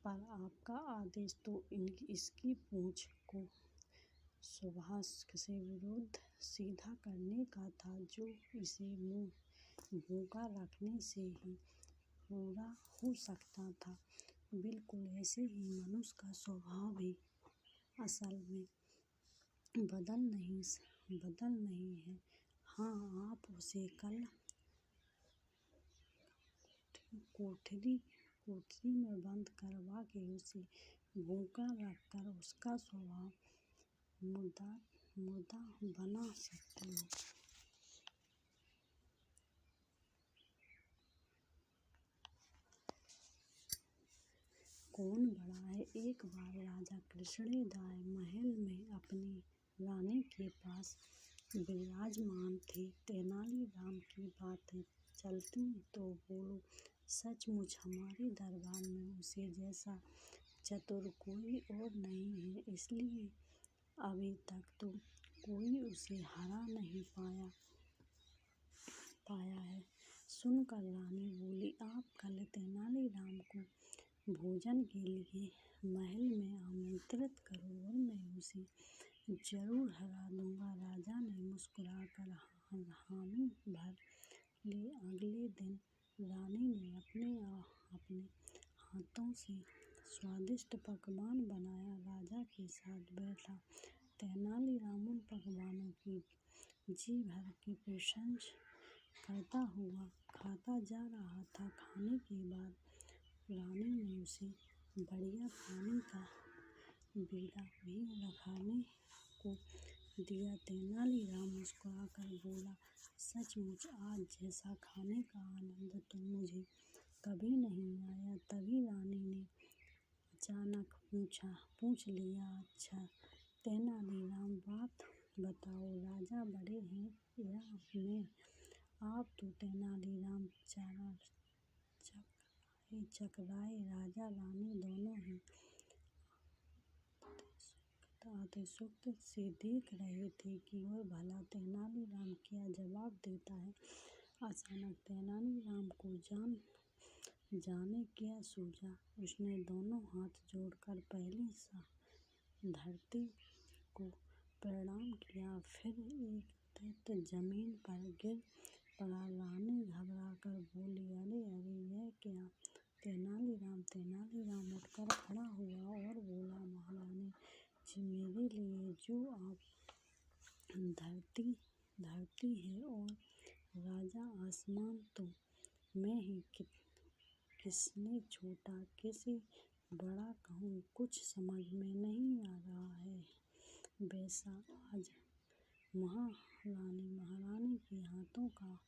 पर आपका आदेश तो इसकी पूँछ को सुभाष से विरुद्ध सीधा करने का था, जो इसे भूखा रखने से ही पूरा हो सकता था। बिल्कुल ऐसे ही मनुष्य का स्वभाव भी असल में बदल नहीं है। हाँ, आप उसे कल कोठरी में बंद करवा के उसे भूखा रखकर उसका स्वभाव मुर्दा बना सकते हो। कौन बड़ा है? एक बार राजा कृष्णदेव महल में अपनी रानी के पास विराजमान थे। तेनालीराम की बातें चलती तो बोलो, सचमुच हमारे दरबार में उसे जैसा चतुर कोई और नहीं है, इसलिए अभी तक तो कोई उसे हरा नहीं पाया है। सुनकर रानी बोली, आप कल तेनालीराम को भोजन के लिए महल में आमंत्रित करो और मैं उसे जरूर हरा दूंगा। राजा ने मुस्कुराकर हामी भर ली। अगले दिन रानी ने अपने हाथों से स्वादिष्ट पकवान बनाया, राजा के साथ बैठा। तेनालीराम उन पकवानों की जी भर की प्रशंसा करता हुआ खाता जा रहा था। खाने के बाद रानी ने उसे बढ़िया पानी का बीड़ा भी रखाने को दिया। तेनालीराम मुस्कुराकर बोला, सचमुच आज जैसा खाने का आनंद तो मुझे कभी नहीं आया। तभी रानी ने अचानक पूछ लिया, अच्छा तेनालीराम बात बताओ, राजा बड़े हैं या मैं? आप तो तेनालीराम चकराए राजा रानी दोनों ही अतिशयोक्ति से देख रहे थे कि वह भला तेनालीराम क्या जवाब देता है। अचानक तेनालीराम को जाने क्या सूझा। उसने दोनों हाथ जोड़कर पहले धरती को प्रणाम किया, फिर एक दैत्य जमीन पर गिर पड़ा। रानी घबराकर बोली, अरे अरे यह क्या? तेनालीराम उठकर खड़ा हुआ और बोला, महारानी जी, मेरे लिए जो आप धरती है और राजा आसमान, तो मैं ही किसने छोटा किसे बड़ा कहूँ, कुछ समझ में नहीं आ रहा है। वैसा आज महारानी के हाथों का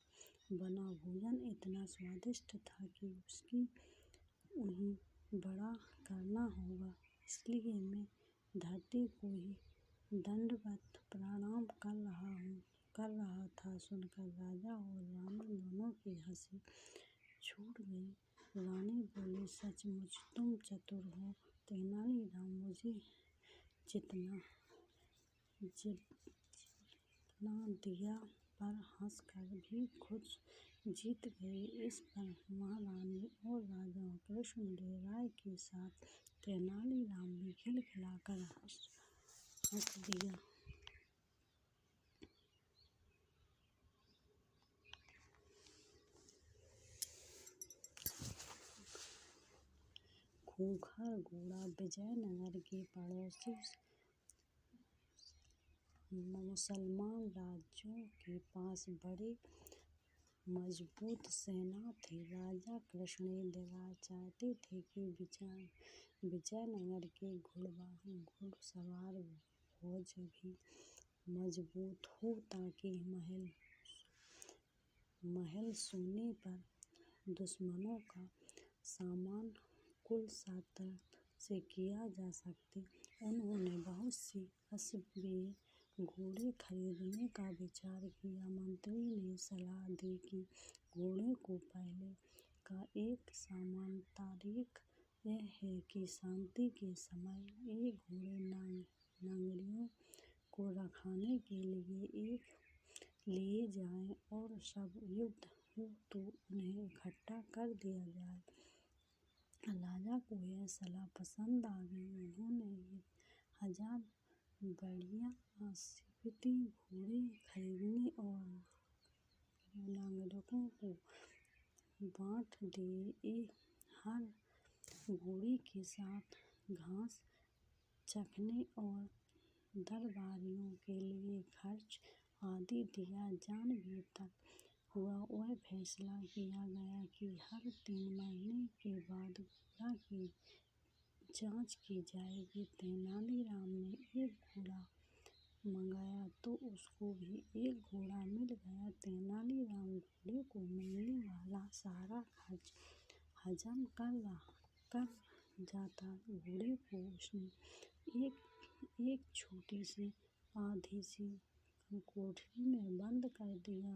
बना भोजन इतना स्वादिष्ट था कि उन्हें बड़ा करना होगा, इसलिए मैं धरती को ही दंडवत प्रणाम कर रहा था। सुनकर राजा और रानी दोनों की हंसी छूट गई। रानी बोली, सचमुच तुम चतुर हो तेनालीराम, मुझे जितना दिया पर हंसकर भी खुद जीत गए। इस पर महारानी और राजा कृष्णदेव के साथ तेनालीराम भी खिलखिलाकर हंस दिया। खूंखार घोड़ा विजयनगर के पड़ोसी मुसलमान राज्यों के पास बड़े मजबूत सेना थी। राजा कृष्णदेव चाहते थे कि विजयनगर के घुड़सवार फौज भी मजबूत हो, ताकि महल सोने पर दुश्मनों का सामना कुशलता से किया जा सके। उन्होंने बहुत सी अश्वीर घोड़े खरीदने का विचार किया। मंत्री ने सलाह दी कि घोड़े को पहले का एक सामान्य तरीका यह है कि शांति के समय ये घोड़े नगरियों को रखने के लिए लिए जाएं और जब युद्ध हो तो उन्हें इकट्ठा कर दिया जाए। राजा को यह सलाह पसंद आ गई। उन्होंने 1000 बढ़िया अश्वीर घोड़े खरीदे और नागरिकों को बांट दिए। हर घोड़े के साथ घास चखने और दरबारियों के लिए खर्च आदि दिया। जानबूझ तक हुआ वह फैसला किया गया कि हर 3 महीने के बाद घोड़ा की जांच की जाएगी। तेनालीराम ने एक घोड़ा मंगाया तो उसको भी एक घोड़ा मिल गया। तेनालीराम घोड़े को मिलने वाला सारा खर्च हजम कर जाता। घोड़े को उसने एक छोटी सी आधी सी कोठरी में बंद कर दिया,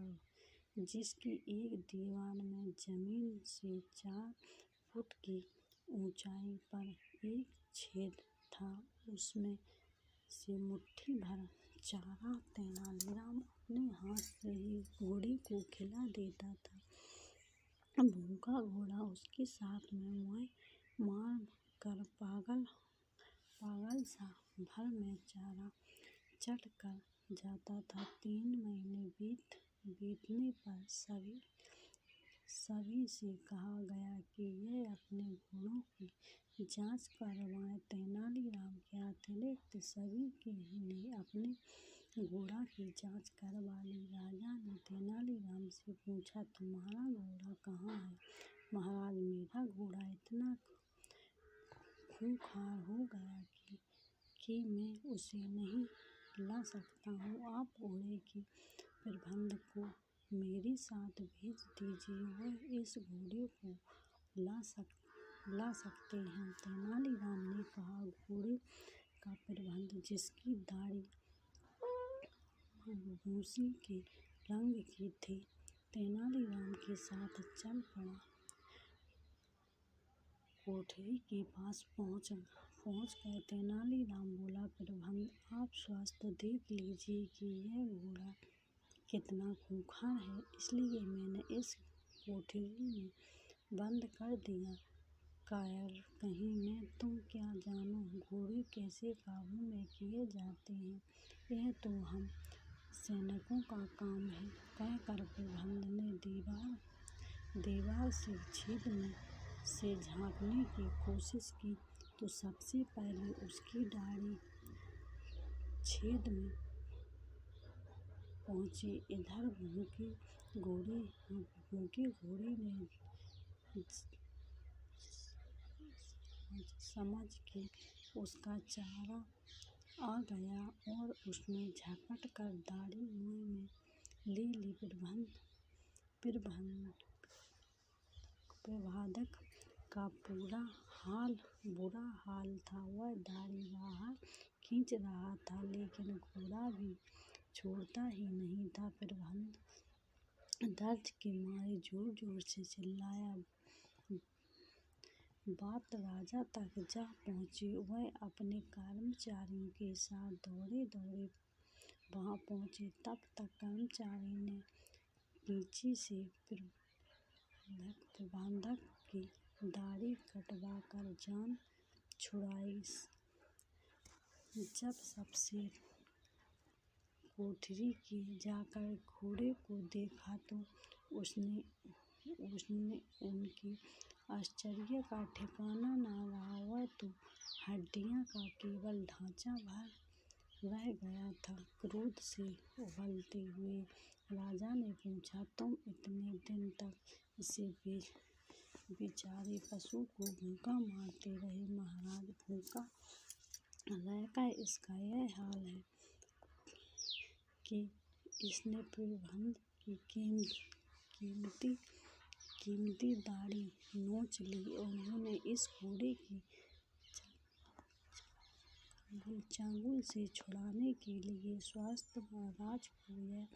जिसकी एक दीवार में जमीन से 4 फुट की ऊंचाई पर एक छेद था। उसमें से मुट्ठी भर चारा तेनालीराम अपने हाथ से ही घोड़े को खिला देता था। भूखा घोड़ा उसके साथ में मार कर पागल सा भर में चारा चट कर जाता था। 3 महीने बीतने पर सभी से कहा गया कि वे अपने घोड़ों की जांच करवाएं। तेनालीराम के अतिरिक्त सभी ने अपने घोड़ा की जांच करवा ली। राजा ने तेनालीराम से पूछा, तुम्हारा घोड़ा कहाँ है? महाराज, मेरा घोड़ा इतना खूंखार हो गया कि कि मैं उसे नहीं ला सकता हूँ। आप घोड़े के प्रबंध को मेरे साथ भेज दीजिए, वह इस घोड़े को ला सकते हैं। तेनालीराम ने कहा। घोड़े का प्रबंध, जिसकी दाढ़ी भूसी के रंग की थी, तेनालीराम के साथ चल पड़ा। कोठरी के पास पहुंचकर तेनालीराम बोला, प्रबंध, आप स्वयं देख लीजिए कि यह घोड़ा कितना खूंखार है, इसलिए मैंने इस कोठरी में बंद कर दिया। कायर कहीं, मैं तुम क्या जानो घोड़े कैसे काबू में किए जाते हैं, यह तो हम सैनिकों का काम है, कहकर प्रबंध ने दीवार से छेद में से झांकने की कोशिश की तो सबसे पहले उसकी दाढ़ी छेद में पहुंची। इधर भूखे घोड़े ने समझ के उसका चारा आ गया और उसने झपट कर दाढ़ी मुंह में ले ली। प्रबंधक का बुरा हाल था। वह दाढ़ी बाहर खींच रहा था, लेकिन घोड़ा भी छोड़ता ही नहीं था। प्रबंध दर्द के मारे जोर जोर से चिल्लाया। बात राजा तक जा पहुंची। वह अपने कर्मचारियों के साथ दौड़े दौड़े वहां पहुंचे। तब तक कर्मचारी ने पीछे से प्रबंधक की दाढ़ी कटवाकर जान छुड़ाई। जब सबसे कोठरी के जाकर घोड़े को देखा तो उसने उनके आश्चर्य का ठिकाना न रहा। वह तो हड्डियों का केवल ढांचा रह गया था। क्रोध से उबलते हुए राजा ने पूछा, तुम इतने दिन तक इस बेचारे पशु को भूखा मारते रहे। महाराज, भूखा रहकर इसका यह हाल है कि इसने प्रबंध की कीमती दाढ़ी नोच ली। उन्होंने इस घोड़े की चंगुल से छुड़ाने के लिए स्वयं महाराज को यह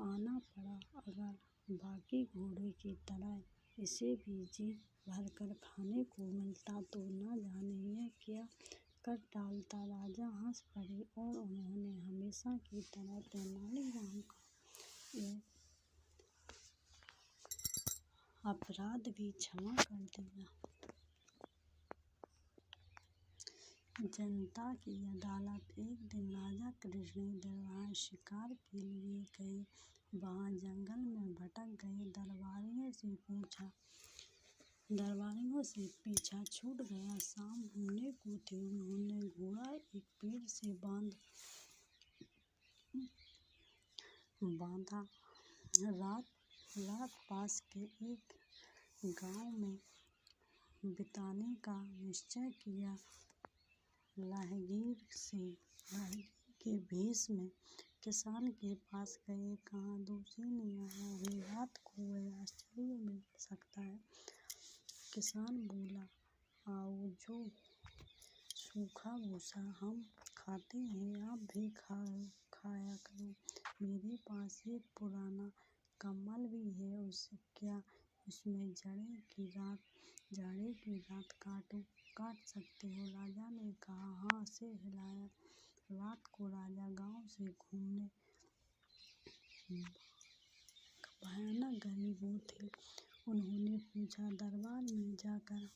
आना पड़ा। अगर बाकी घोड़े की तरह इसे भी जी भरकर खाने को मिलता तो न जाने यह क्या कर डालता। राजा हंस पड़े और उन्होंने हमेशा की तरह तेनालीराम का यह अपराध भी क्षमा कर दिया। जनता की अदालत। एक दिन राजा कृष्ण दरबार शिकार के लिए गए। वहां जंगल में भटक गए। दरबारियों से पीछा छूट गया। शाम होने को थी। उन्होंने घोड़ा एक पेड़ से बांधा। रात पास के एक गांव में बिताने का निश्चय किया। राहगीर के भेष में किसान के पास गए। कहा, दूसरी नहीं आया है। रात को वह आश्चर्य मिल सकता है। किसान बोला, आओ, जो सूखा भूसा हम खाते हैं आप भी खाया करो। मेरे पास एक पुराना कंबल भी है, उसमें जाड़े की रात काट सकते हो। राजा ने कहा, हाँ, से हिलाया। रात को राजा गांव से घूमने भयानक गरीबों थे। उन्होंने पूछा, दरबार में जाकर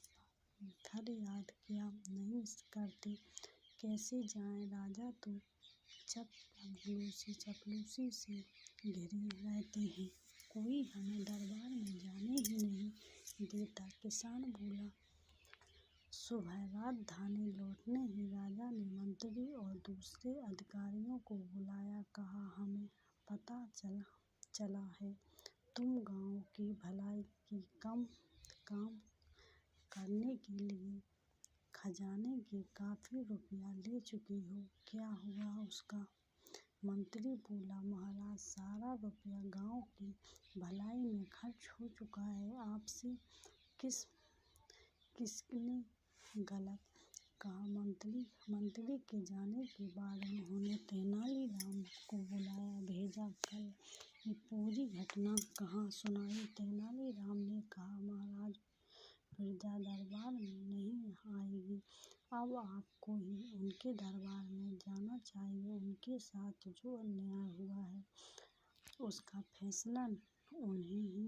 फरियाद क्या नहीं करते? कैसे जाएं? राजा तो चापलूसी से घिरे रहते हैं। कोई हमें दरबार में जाने ही नहीं देता। किसान बोला। सुबह राजधानी लौटने ही राजा ने मंत्री और दूसरे अधिकारियों को बुलाया। कहा, हमें पता चला है तुम गांव की भलाई की काम करने के लिए खजाने के काफी रुपया ले चुकी हो। क्या हुआ उसका? मंत्री बोला, महाराज, सारा रुपया गांव की भलाई में खर्च हो चुका है। आपसे किसने गलत कहा? मंत्री के जाने के बाद उन्होंने तेनालीराम को बुलाया भेजा। कल की पूरी घटना कहाँ सुनाई? तेनालीराम ने कहा, महाराज, प्रजा दरबार में नहीं आएगी। अब आपको ही उनके दरबार में जाना चाहिए। उनके साथ जो अन्याय हुआ है उसका फैसला उन्हें ही